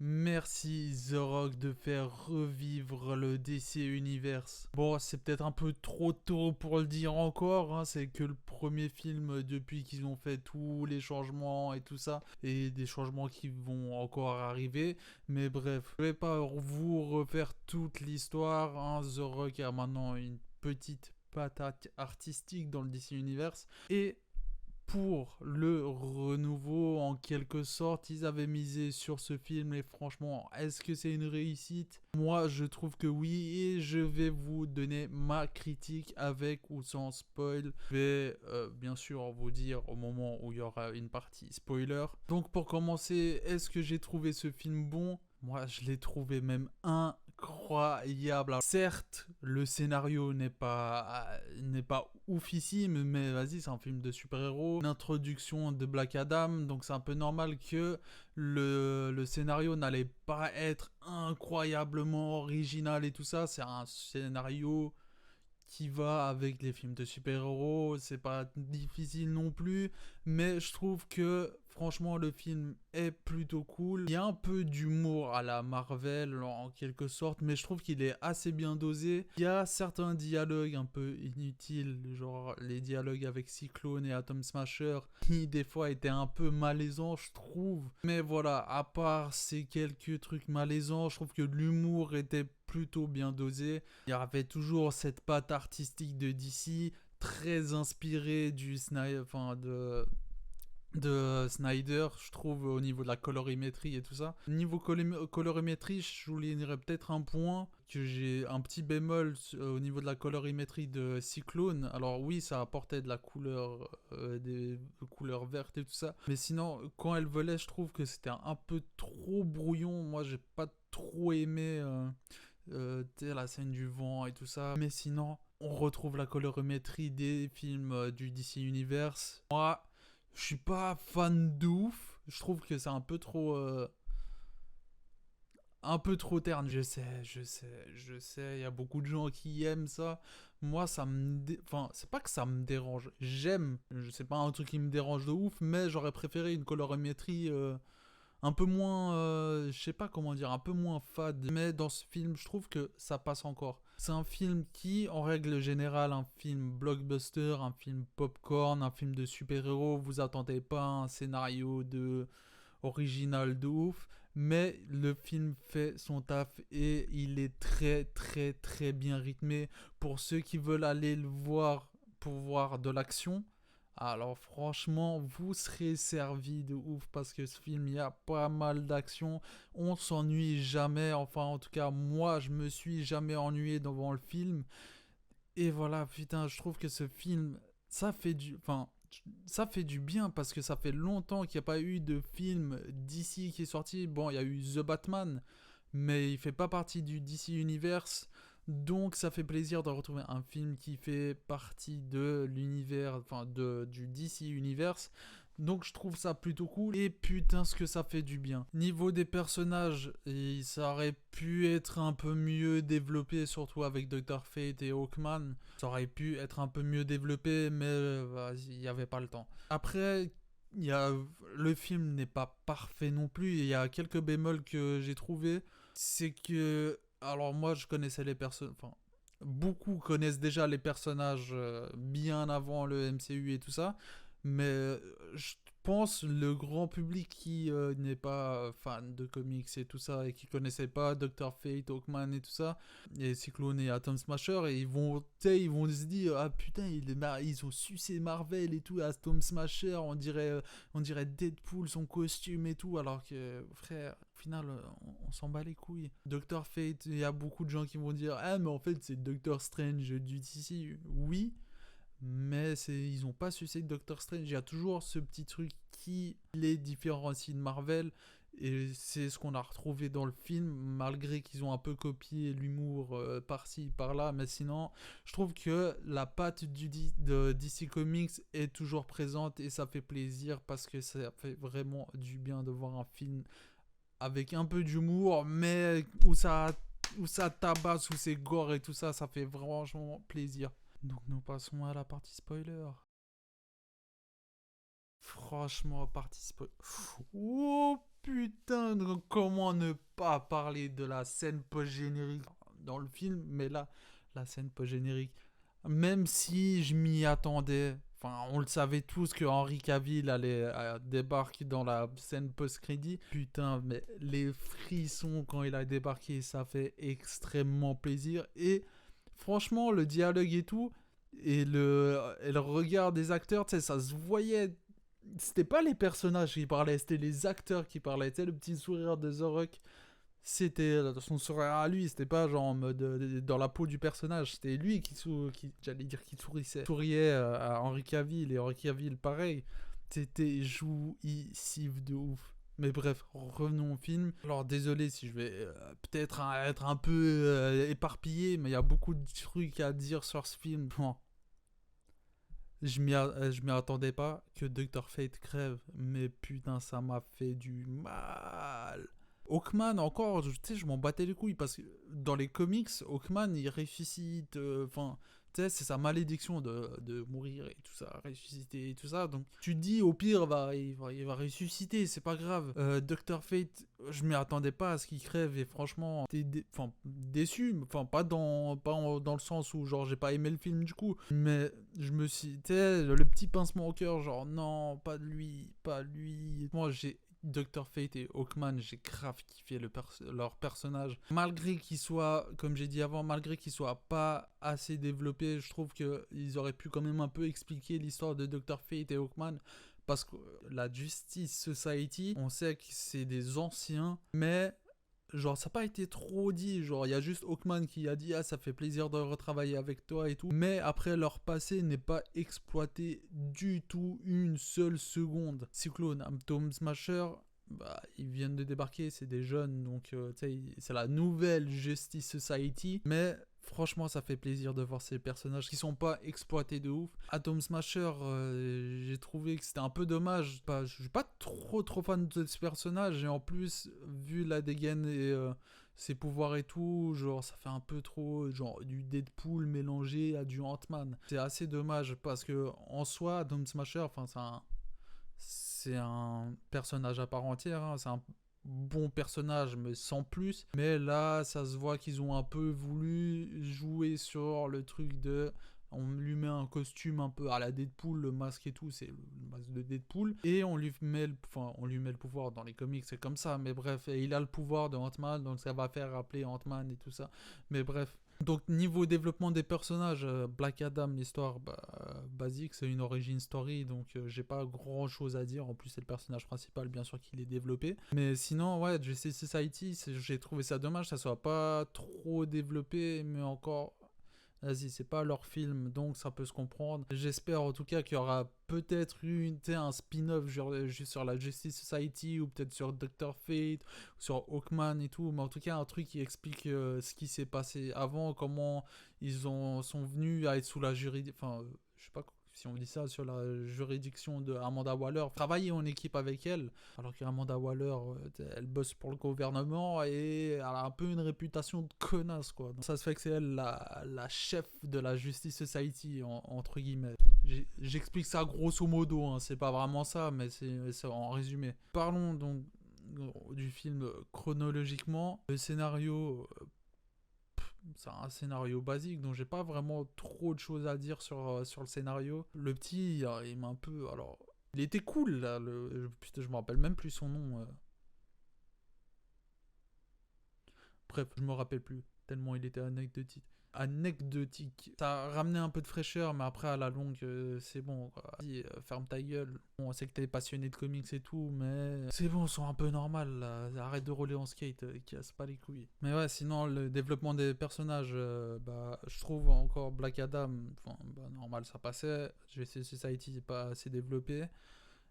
Merci The Rock de faire revivre le DC Universe. Bon, c'est peut-être un peu trop tôt pour le dire encore, hein, c'est que le premier film depuis qu'ils ont fait tous les changements et tout ça, et des changements qui vont encore arriver. Mais bref, je vais pas vous refaire toute l'histoire, hein. The Rock a maintenant une petite patate artistique dans le DC Universe. Et pour le renouveau, en quelque sorte, ils avaient misé sur ce film et franchement, est-ce que c'est une réussite? Moi, je trouve que oui et je vais vous donner ma critique avec ou sans spoil. Je vais bien sûr vous dire au moment où il y aura une partie spoiler. Donc pour commencer, est-ce que j'ai trouvé ce film bon? Moi, je l'ai trouvé même incroyable. Alors, certes, le scénario n'est pas oufissime, mais vas-y, c'est un film de super-héros. Une introduction de Black Adam, donc c'est un peu normal que le scénario n'allait pas être incroyablement original et tout ça. C'est un scénario qui va avec les films de super-héros, c'est pas difficile non plus, mais je trouve que franchement le film est plutôt cool. Il y a un peu d'humour à la Marvel en quelque sorte, mais je trouve qu'il est assez bien dosé. Il y a certains dialogues un peu inutiles, genre les dialogues avec Cyclone et Atom Smasher, qui des fois étaient un peu malaisants, je trouve. Mais voilà, à part ces quelques trucs malaisants, je trouve que l'humour était plutôt bien dosé. Il y avait toujours cette patte artistique de DC, très inspirée du Snyder, enfin de Snyder, je trouve, au niveau de la colorimétrie et tout ça. Niveau colorimétrie, je soulignerais peut-être un point que j'ai un petit bémol au niveau de la colorimétrie de Cyclone. Alors oui, ça apportait de la couleur, des couleurs vertes et tout ça. Mais sinon, quand elle volait, je trouve que c'était un peu trop brouillon. Moi, j'ai pas trop aimé la scène du vent et tout ça. Mais sinon, on retrouve la colorimétrie des films du DC Universe. Moi, je suis pas fan de ouf. Je trouve que c'est un peu trop terne. Je sais. Il y a beaucoup de gens qui aiment ça. Moi, enfin, c'est pas que ça me dérange. J'aime. C'est pas un truc qui me dérange de ouf, mais j'aurais préféré une colorimétrie un peu moins, je sais pas comment dire, un peu moins fade. Mais dans ce film, je trouve que ça passe encore. C'est un film qui, en règle générale, un film blockbuster, un film popcorn, un film de super-héros, vous attendez pas un scénario de original de ouf, mais le film fait son taf et il est très très très bien rythmé. Pour ceux qui veulent aller le voir pour voir de l'action, alors franchement, vous serez servi de ouf parce que ce film, il y a pas mal d'action. On s'ennuie jamais. Enfin, en tout cas, moi, je me suis jamais ennuyé devant le film. Et voilà, putain, je trouve que ce film, ça fait du bien parce que ça fait longtemps qu'il n'y a pas eu de film d'ici qui est sorti. Bon, il y a eu The Batman, mais il fait pas partie du DC Universe. Donc ça fait plaisir de retrouver un film qui fait partie de l'univers, du DC Universe. Donc je trouve ça plutôt cool. Et putain ce que ça fait du bien. Niveau des personnages, ça aurait pu être un peu mieux développé, surtout avec Dr. Fate et Hawkman. Ça aurait pu être un peu mieux développé, mais il n'y avait pas le temps. Après, il y a, le film n'est pas parfait non plus. Il y a quelques bémols que j'ai trouvés. C'est que, alors moi je connaissais les personnes, enfin beaucoup connaissent déjà les personnages bien avant le MCU et tout ça, mais je pense le grand public qui n'est pas fan de comics et tout ça et qui connaissait pas Dr. Fate, Hawkman et tout ça, et Cyclone et Atom Smasher, et ils vont se dire ah putain ils ont sucé Marvel et tout, Atom Smasher on dirait Deadpool son costume et tout, alors que frère au final on s'en bat les couilles. Dr. Fate, il y a beaucoup de gens qui vont dire ah mais en fait c'est Doctor Strange du DC, oui, mais ils ont pas sucé Doctor Strange. Il y a toujours ce petit truc qui les différencie de Marvel, et c'est ce qu'on a retrouvé dans le film, malgré qu'ils ont un peu copié l'humour par-ci par-là. Mais sinon je trouve que la patte de DC Comics est toujours présente, et ça fait plaisir parce que ça fait vraiment du bien de voir un film avec un peu d'humour, mais où ça tabasse, où c'est gore et tout ça, ça fait vraiment plaisir. Donc nous passons à la partie spoiler. Franchement, partie spoiler. Oh putain, comment ne pas parler de la scène post-générique dans le film, mais là, la scène post-générique, même si je m'y attendais, enfin, on le savait tous que Henry Cavill allait débarquer dans la scène post-crédit. Putain, mais les frissons quand il a débarqué, ça fait extrêmement plaisir. Et franchement, le dialogue et tout, et le regard des acteurs, tu sais, ça se voyait. C'était pas les personnages qui parlaient, c'était les acteurs qui parlaient. Tu sais, le petit sourire de The Rock, c'était son sourire à lui, c'était pas genre en mode dans la peau du personnage, c'était lui j'allais dire qui souriait à Henry Cavill, et Henry Cavill pareil, c'était jouissif de ouf. Mais bref, revenons au film. Alors désolé si je vais peut-être être un peu éparpillé, mais il y a beaucoup de trucs à dire sur ce film. Bon, je m'y attendais pas que Dr. Fate crève, mais putain, ça m'a fait du mal. Hawkman, encore, tu sais, je m'en battais les couilles parce que dans les comics, Hawkman il ressuscite. Enfin, tu sais, c'est sa malédiction de mourir et tout ça, ressusciter et tout ça. Donc, tu te dis, au pire, il va ressusciter, c'est pas grave. Dr. Fate, je m'y attendais pas à ce qu'il crève et franchement, déçu. Enfin, pas dans le sens où, genre, j'ai pas aimé le film du coup, mais je me suis. Tu sais, le petit pincement au cœur, genre, non, pas de lui, pas lui. Moi, j'ai Dr. Fate et Hawkman, j'ai grave kiffé leur personnage. Malgré qu'ils soient, comme j'ai dit avant, malgré qu'ils soient pas assez développés, je trouve qu'ils auraient pu quand même un peu expliquer l'histoire de Dr. Fate et Hawkman. Parce que la Justice Society, on sait que c'est des anciens, mais genre ça n'a pas été trop dit, genre il y a juste Hawkman qui a dit ah ça fait plaisir de retravailler avec toi et tout, mais après leur passé n'est pas exploité du tout une seule seconde. Cyclone, Atom Smasher, bah, ils viennent de débarquer, c'est des jeunes, donc tu sais, c'est la nouvelle Justice Society, mais franchement ça fait plaisir de voir ces personnages qui sont pas exploités de ouf. Atom Smasher, j'ai trouvé que c'était un peu dommage, je suis pas trop fan de ce personnage, et en plus vu la dégaine et ses pouvoirs et tout, genre ça fait un peu trop genre du Deadpool mélangé à du Ant-Man. C'est assez dommage parce que en soi Atom Smasher, enfin c'est un personnage à part entière, hein. C'est un bon personnage mais sans plus, mais là ça se voit qu'ils ont un peu voulu jouer sur le truc de on lui met un costume un peu à la Deadpool, le masque et tout, c'est le masque de Deadpool, et on lui met le pouvoir dans les comics, c'est comme ça, mais bref, et il a le pouvoir de Ant-Man, donc ça va faire rappeler Ant-Man et tout ça, mais bref. Donc niveau développement des personnages, Black Adam, l'histoire basique, c'est une origin story, donc j'ai pas grand chose à dire. En plus c'est le personnage principal, bien sûr qu'il est développé. Mais sinon ouais, Justice Society, j'ai trouvé ça dommage, ça soit pas trop développé, mais encore vas-y, c'est pas leur film, donc ça peut se comprendre. J'espère en tout cas qu'il y aura peut-être un spin-off juste sur la Justice Society, ou peut-être sur Dr. Fate, ou sur Hawkman et tout, mais en tout cas un truc qui explique ce qui s'est passé avant, comment sont venus à être sous la juridiction, enfin, je sais pas si on dit ça, sur la juridiction de Amanda Waller, travailler en équipe avec elle, alors qu'Amanda Waller, elle bosse pour le gouvernement et elle a un peu une réputation de connasse, quoi. Donc ça se fait que c'est elle la chef de la Justice Society, entre guillemets. J'explique ça grosso modo, hein. C'est pas vraiment ça, mais c'est en résumé. Parlons donc du film chronologiquement. Le scénario, c'est un scénario basique, donc j'ai pas vraiment trop de choses à dire sur le scénario. Le petit, il m'a un peu. Alors, il était cool là, putain, je me rappelle même plus son nom. Bref, je me rappelle plus, tellement il était anecdotique. Ça a ramené un peu de fraîcheur, mais après, à la longue, c'est bon, quoi. Vas-y, ferme ta gueule. Bon, on sait que t'es passionné de comics et tout, mais c'est bon, sont un peu normal, là. Arrête de rouler en skate, casse pas les couilles. Mais ouais, sinon, le développement des personnages, je trouve encore Black Adam, enfin, normal, ça passait. GC Society, c'est pas assez développé.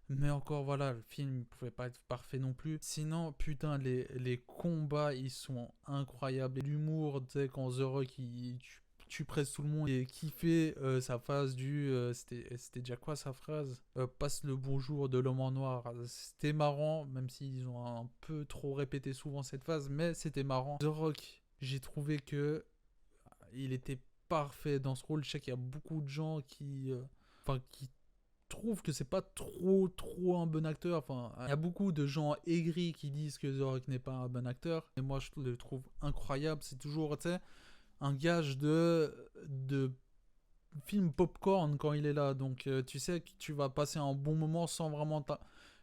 Mais encore, voilà, le film ne pouvait pas être parfait non plus. Sinon, putain, les combats, ils sont incroyables. Et l'humour, tu sais, quand The Rock, il tue presque tout le monde. Et kiffer sa phase c'était déjà quoi sa phrase, passe le bonjour de l'homme en noir. C'était marrant, même s'ils ont un peu trop répété souvent cette phase, mais c'était marrant. The Rock, j'ai trouvé que il était parfait dans ce rôle. Je sais qu'il y a beaucoup de gens qui trouve que c'est pas trop un bon acteur. Enfin, il y a beaucoup de gens aigris qui disent que The Rock n'est pas un bon acteur. Et moi, je le trouve incroyable. C'est toujours, tu sais, un gage de film popcorn quand il est là. Donc, tu sais que tu vas passer un bon moment sans vraiment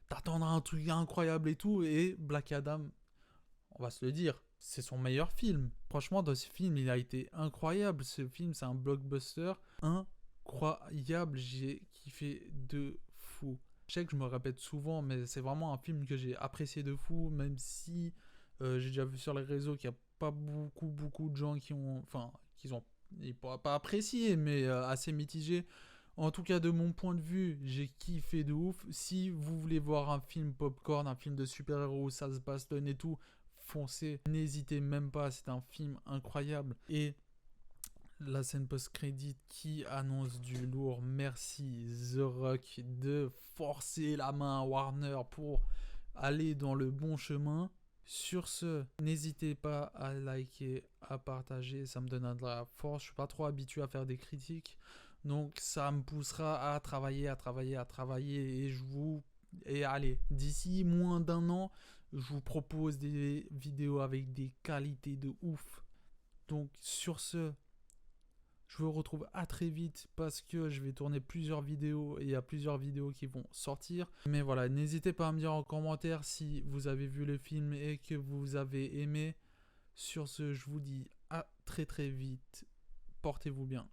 t'attendre à un truc incroyable et tout. Et Black Adam, on va se le dire, c'est son meilleur film. Franchement, dans ce film, il a été incroyable. Ce film, c'est un blockbuster incroyable. J'ai kiffé de fou. Je sais que je me répète souvent, mais c'est vraiment un film que j'ai apprécié de fou, même si j'ai déjà vu sur les réseaux qu'il n'y a pas beaucoup de gens qui ont... Enfin, qu'ils ont pas apprécié, mais assez mitigé. En tout cas, de mon point de vue, j'ai kiffé de ouf. Si vous voulez voir un film popcorn, un film de super-héros où ça se bastonne et tout, foncez. N'hésitez même pas, c'est un film incroyable. Et la scène post-crédit qui annonce du lourd. Merci The Rock de forcer la main à Warner pour aller dans le bon chemin. Sur ce, n'hésitez pas à liker, à partager, ça me donne de la force. Je suis pas trop habitué à faire des critiques, donc ça me poussera à travailler, et allez, d'ici moins d'un an, je vous propose des vidéos avec des qualités de ouf. Donc sur ce, je vous retrouve à très vite parce que je vais tourner plusieurs vidéos et il y a plusieurs vidéos qui vont sortir. Mais voilà, n'hésitez pas à me dire en commentaire si vous avez vu le film et que vous avez aimé. Sur ce, je vous dis à très vite. Portez-vous bien.